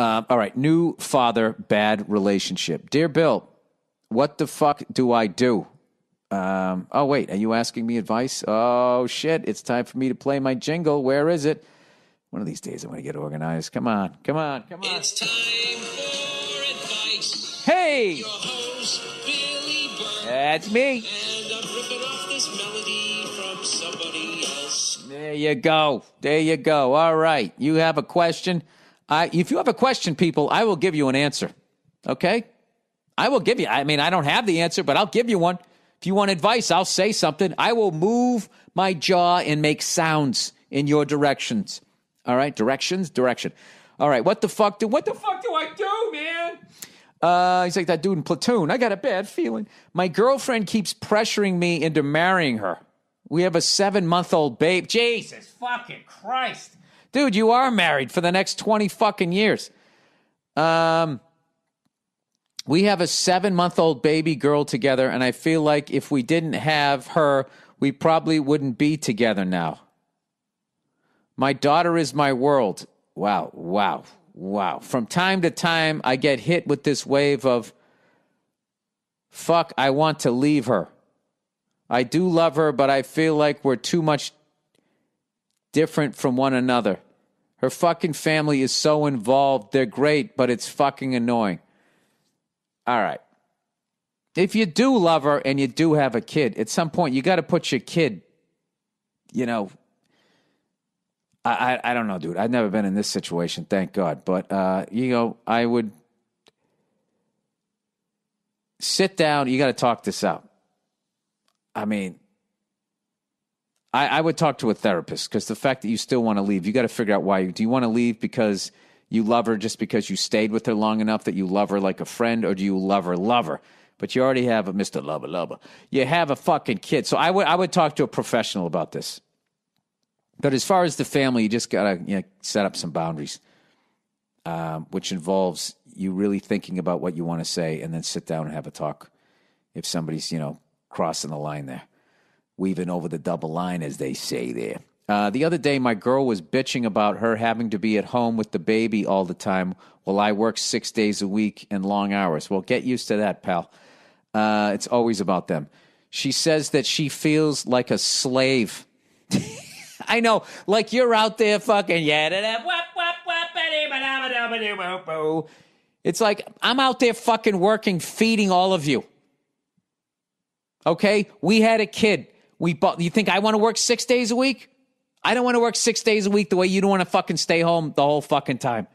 All right. New father, bad relationship. Dear Bill, what the fuck do I do? Oh, wait. Are you asking me advice? Oh, shit. It's time for me to play my jingle. Where is it? One of these days I'm going to get organized. Come on. It's time for advice. Hey! Your host, Billy Burr. That's me. And I'm ripping off this melody from somebody else. There you go. All right. You have a question? If you have a question, people, I will give you an answer. Okay? I will give you. I mean, I don't have the answer, but I'll give you one. If you want advice, I'll say something. I will move my jaw and make sounds in your directions. All right? Direction. All right. What the fuck do I do, man? He's like that dude in Platoon. I got a bad feeling. My girlfriend keeps pressuring me into marrying her. We have a 7-month-old babe. Jesus fucking Christ. Dude, you are married for the next 20 fucking years. We have a 7-month-old baby girl together, and I feel like if we didn't have her, we probably wouldn't be together now. My daughter is my world. Wow. From time to time, I get hit with this wave of, fuck, I want to leave her. I do love her, but I feel like we're too much different from one another. Her fucking family is so involved. They're great, but it's fucking annoying. All right. If you do love her and you do have a kid, at some point you got to put your kid, I don't know, dude. I've never been in this situation, thank God. But, I would sit down. You got to talk this out. I mean, I would talk to a therapist because the fact that you still want to leave, you got to figure out why. Do you want to leave because you love her just because you stayed with her long enough that you love her like a friend, or do you love her? But you already have a Mr. Lover. You have a fucking kid. So I would talk to a professional about this. But as far as the family, you just got to set up some boundaries, which involves you really thinking about what you want to say and then sit down and have a talk if somebody's, crossing the line there. Weaving over the double line, as they say there. The other day, my girl was bitching about her having to be at home with the baby all the time while I work 6 days a week and long hours. Well, get used to that, pal. It's always about them. She says that she feels like a slave. I know, like you're out there fucking It's like I'm out there fucking working, feeding all of you. Okay? We had a kid. You think I want to work 6 days a week? I don't want to work 6 days a week the way you don't want to fucking stay home the whole fucking time.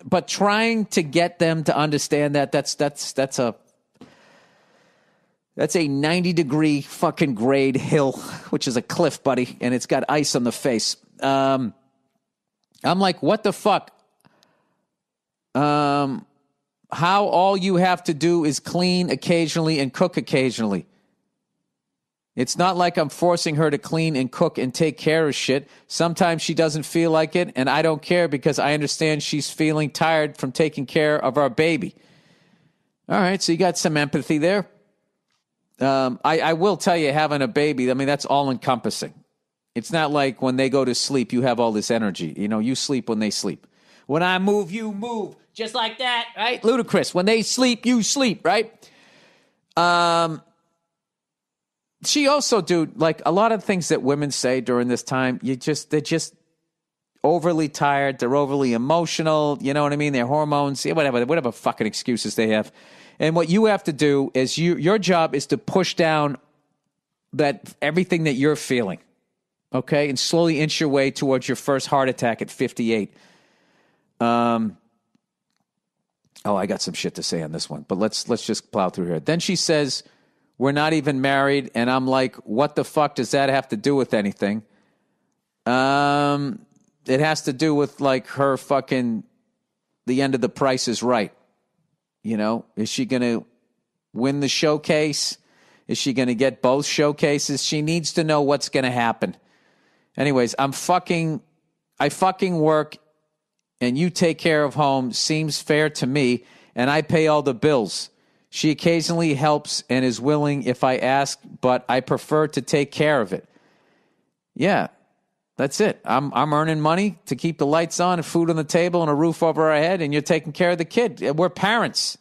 But trying to get them to understand that's a 90-degree fucking grade hill, which is a cliff, buddy, and it's got ice on the face. I'm like, what the fuck? How all you have to do is clean occasionally and cook occasionally. It's not like I'm forcing her to clean and cook and take care of shit. Sometimes she doesn't feel like it, and I don't care because I understand she's feeling tired from taking care of our baby. All right, so you got some empathy there. I will tell you, having a baby, I mean, that's all-encompassing. It's not like when they go to sleep, you have all this energy. You sleep when they sleep. When I move, you move. Just like that, right? Ludicrous. When they sleep, you sleep, right? She also, dude, like a lot of things that women say during this time, they're just overly tired. They're overly emotional. You know what I mean? Their hormones, whatever fucking excuses they have. And what you have to do is your job is to push down that everything that you're feeling, okay? And slowly inch your way towards your first heart attack at 58. I got some shit to say on this one, but let's just plow through here. Then she says, we're not even married, and I'm like, what the fuck does that have to do with anything? It has to do with, like, her fucking, the end of The Price is Right. Is she going to win the showcase? Is she going to get both showcases? She needs to know what's going to happen. Anyways, I fucking work and you take care of home seems fair to me, and I pay all the bills. She occasionally helps and is willing if I ask, but I prefer to take care of it. Yeah. That's it. I'm earning money to keep the lights on and food on the table and a roof over our head, and you're taking care of the kid. We're parents.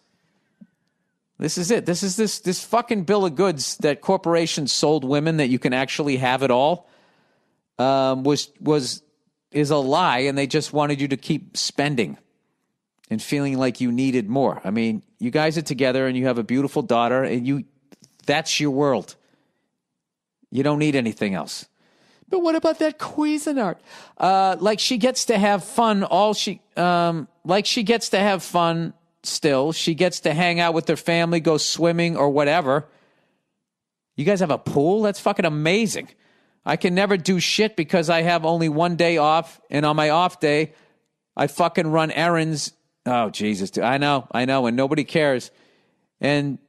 This is it. This is this fucking bill of goods that corporations sold women that you can actually have it all. Is a lie, and they just wanted you to keep spending and feeling like you needed more. I mean, you guys are together and you have a beautiful daughter, and that's your world. You don't need anything else. But what about that Cuisinart? Like she gets to have fun. Like she gets to have fun still. She gets to hang out with her family, go swimming or whatever. You guys have a pool? That's fucking amazing. I can never do shit because I have only one day off, and on my off day, I fucking run errands. Oh, Jesus. Dude. I know, and nobody cares. And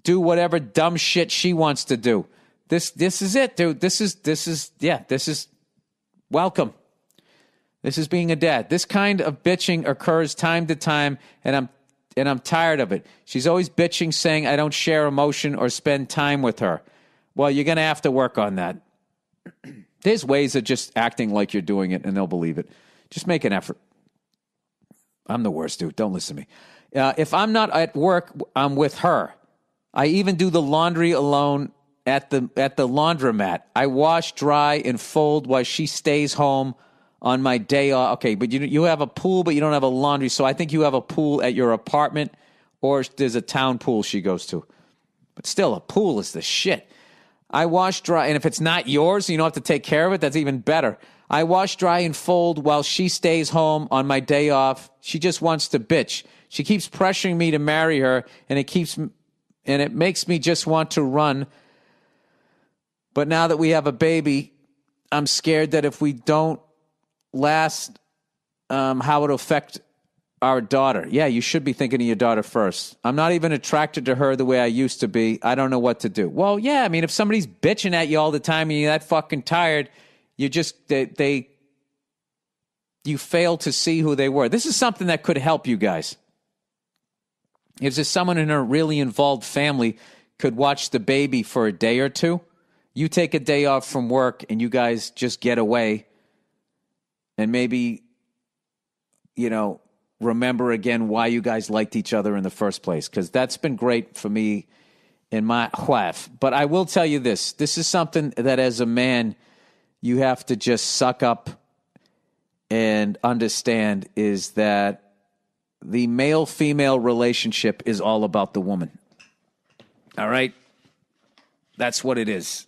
do whatever dumb shit she wants to do. This is it, dude. This is welcome. This is being a dad. This kind of bitching occurs time to time, and I'm tired of it. She's always bitching, saying I don't share emotion or spend time with her. Well, you're going to have to work on that. There's ways of just acting like you're doing it, and they'll believe it. Just make an effort. I'm the worst, dude. Don't listen to me. If I'm not at work, I'm with her. I even do the laundry alone at the laundromat. I wash, dry, and fold while she stays home on my day off. Okay, but you have a pool, but you don't have a laundry. So I think you have a pool at your apartment, or there's a town pool she goes to. But still, a pool is the shit. I wash, dry, and if it's not yours, you don't have to take care of it, that's even better. I wash, dry, and fold while she stays home on my day off. She just wants to bitch. She keeps pressuring me to marry her, and it makes me just want to run. But now that we have a baby, I'm scared that if we don't last, how it'll affect our daughter. Yeah, you should be thinking of your daughter first. I'm not even attracted to her the way I used to be. I don't know what to do. Well, yeah, I mean, if somebody's bitching at you all the time and you're that fucking tired, you just, you fail to see who they were. This is something that could help you guys. If there's someone in a really involved family could watch the baby for a day or two, you take a day off from work and you guys just get away and maybe, remember again why you guys liked each other in the first place, because that's been great for me in my life. But I will tell you this. This is something that as a man you have to just suck up and understand, is that the male-female relationship is all about the woman. All right? That's what it is.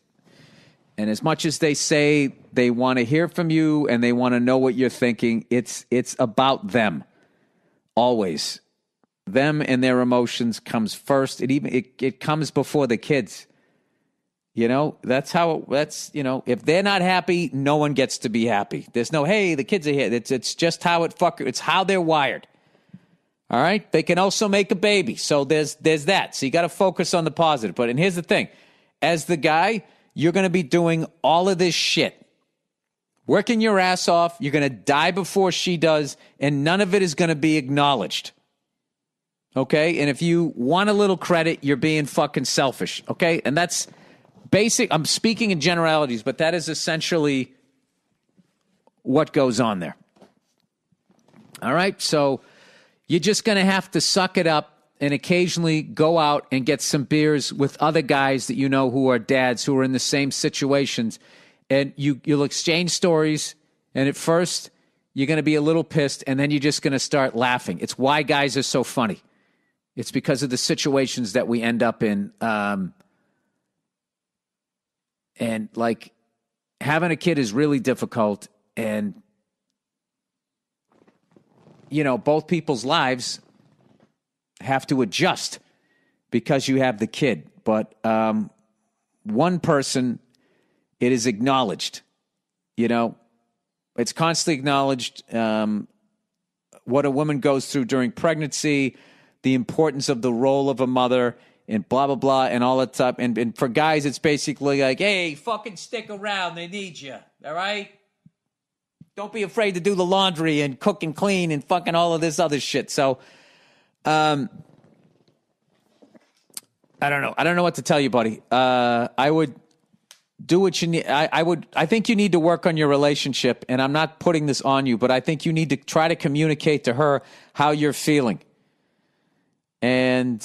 And as much as they say they want to hear from you and they want to know what you're thinking, it's about them. Always. Them and their emotions comes first. It comes before the kids. That's how if they're not happy, no one gets to be happy. There's no, hey, the kids are here. It's just how it's how they're wired. All right? They can also make a baby. So there's that. So you got to focus on the positive. But and here's the thing. As the guy, you're going to be doing all of this shit. Working your ass off. You're going to die before she does, and none of it is going to be acknowledged. Okay? And if you want a little credit, you're being fucking selfish. Okay? And that's basic. I'm speaking in generalities, but that is essentially what goes on there. All right? So you're just going to have to suck it up and occasionally go out and get some beers with other guys that you know who are dads who are in the same situations. And you'll exchange stories, and at first you're going to be a little pissed, and then you're just going to start laughing. It's why guys are so funny. It's because of the situations that we end up in. And, like, having a kid is really difficult, and, both people's lives have to adjust because you have the kid. But one person, it is acknowledged. It's constantly acknowledged what a woman goes through during pregnancy, the importance of the role of a mother, and blah, blah, blah, and all that stuff. And for guys, it's basically like, hey, fucking stick around. They need you. All right? Don't be afraid to do the laundry and cook and clean and fucking all of this other shit. So, I don't know. I don't know what to tell you, buddy. I would do what you need. I think you need to work on your relationship, and I'm not putting this on you, but I think you need to try to communicate to her how you're feeling. And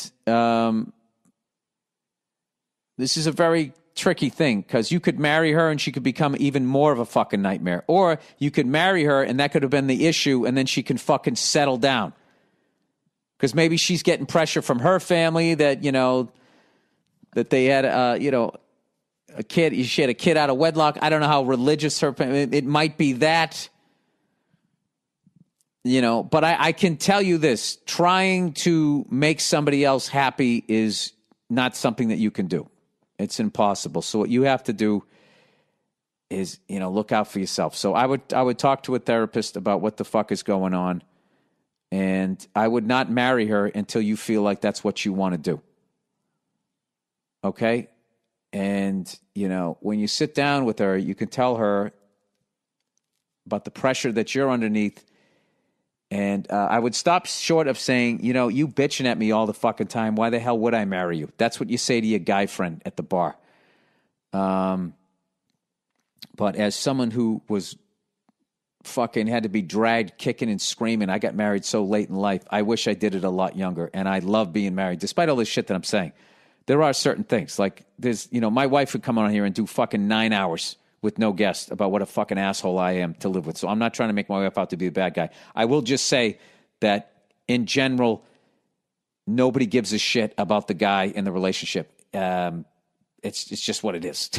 this is a very tricky thing, because you could marry her and she could become even more of a fucking nightmare. Or you could marry her and that could have been the issue, and then she can fucking settle down. Because maybe she's getting pressure from her family that, that they had, a kid. She had a kid out of wedlock. I don't know how religious her. It might be that. But I can tell you this: trying to make somebody else happy is not something that you can do. It's impossible. So what you have to do is, look out for yourself. So I would talk to a therapist about what the fuck is going on, and I would not marry her until you feel like that's what you want to do. Okay? And, when you sit down with her, you can tell her about the pressure that you're underneath. And I would stop short of saying, you bitching at me all the fucking time. Why the hell would I marry you? That's what you say to your guy friend at the bar. But as someone who was fucking had to be dragged kicking and screaming, I got married so late in life. I wish I did it a lot younger. And I love being married, despite all this shit that I'm saying. There are certain things, like there's, my wife would come on here and do fucking 9 hours with no guest about what a fucking asshole I am to live with. So I'm not trying to make my wife out to be the bad guy. I will just say that in general, nobody gives a shit about the guy in the relationship. It's just what it is.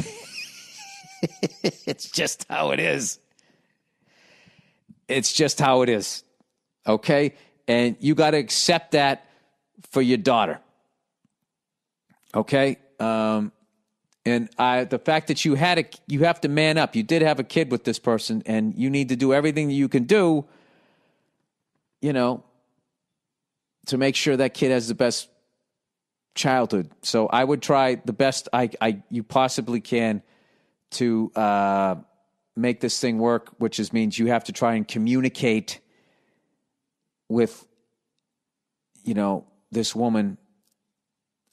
It's just how it is. It's just how it is. Okay? And you got to accept that for your daughter. Okay? And the fact that you have to man up. You did have a kid with this person, and you need to do everything that you can do, to make sure that kid has the best childhood. So I would try the best you possibly can to make this thing work, which means you have to try and communicate with, this woman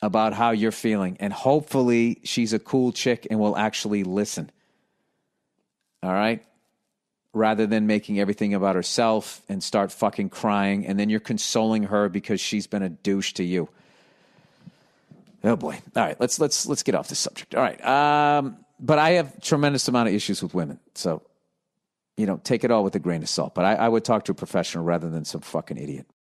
about how you're feeling. And hopefully she's a cool chick and will actually listen. All right? Rather than making everything about herself and start fucking crying, and then you're consoling her because she's been a douche to you. Oh boy. All right, let's get off this subject. All right. But I have tremendous amount of issues with women. So, take it all with a grain of salt. But I would talk to a professional rather than some fucking idiot.